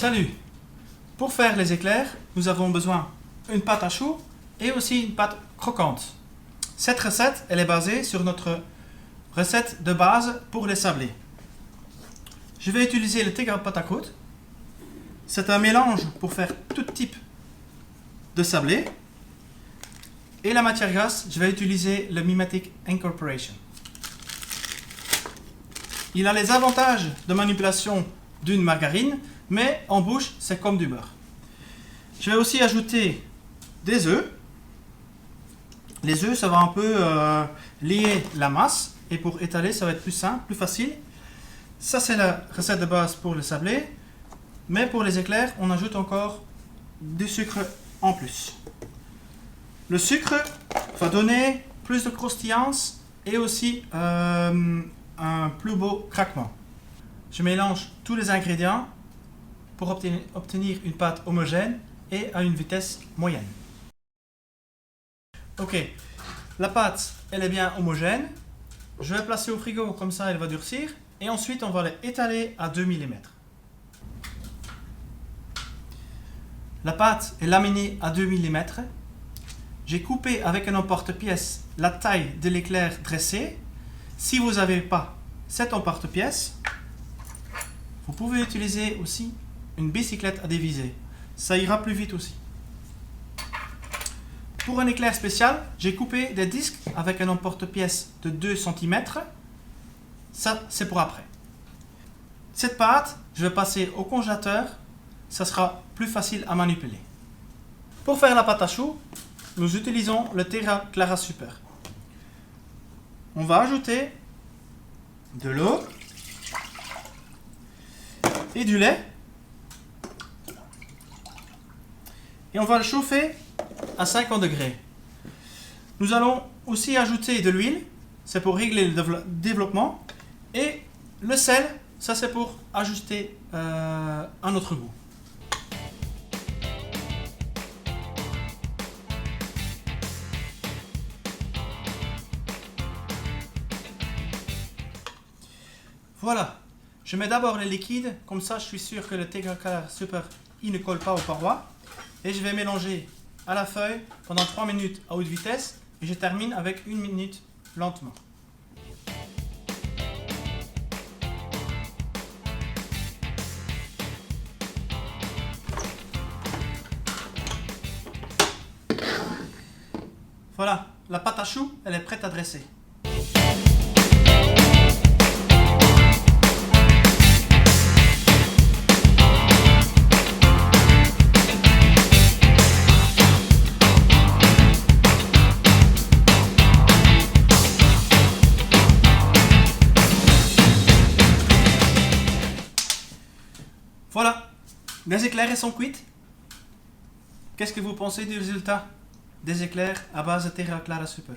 Salut! Pour faire les éclairs, nous avons besoin d'une pâte à choux et aussi une pâte croquante. Cette recette, elle est basée sur notre recette de base pour les sablés. Je vais utiliser le Tegra pâte à croûte. C'est un mélange pour faire tout type de sablé. Et la matière grasse, je vais utiliser le Mimetic Incorporation. Il a les avantages de manipulation d'une margarine, mais en bouche, c'est comme du beurre. Je vais aussi ajouter des œufs. Les œufs, ça va un peu lier la masse, et pour étaler, ça va être plus simple, plus facile. Ça, c'est la recette de base pour le sablé, mais pour les éclairs, on ajoute encore du sucre en plus. Le sucre va donner plus de croustillance et aussi un plus beau craquement. Je mélange tous les ingrédients pour obtenir une pâte homogène et à une vitesse moyenne. Ok, la pâte elle est bien homogène. Je vais la placer au frigo, comme ça elle va durcir. Et ensuite on va l'étaler à 2 mm. La pâte est laminée à 2 mm. J'ai coupé avec un emporte-pièce la taille de l'éclair dressé. Si vous n'avez pas cet emporte-pièce, vous pouvez utiliser aussi une bicyclette à déviser. Ça ira plus vite aussi. Pour un éclair spécial, j'ai coupé des disques avec un emporte-pièce de 2 cm. Ça, c'est pour après. Cette pâte, je vais passer au congélateur. Ça sera plus facile à manipuler. Pour faire la pâte à choux, nous utilisons le Terra Clara Super. On va ajouter de l'eau et du lait. Et on va le chauffer à 50 degrés. Nous allons aussi ajouter de l'huile, c'est pour régler le développement. Et le sel, ça c'est pour ajuster à notre goût. Voilà, je mets d'abord les liquides, comme ça je suis sûr que le Tegra Clara Super il ne colle pas aux parois. Et je vais mélanger à la feuille pendant 3 minutes à haute vitesse et je termine avec 1 minute lentement. Voilà, la pâte à choux, elle est prête à dresser. Voilà, les éclairs sont cuits. Qu'est-ce que vous pensez du résultat des éclairs à base de Terra Clara Super?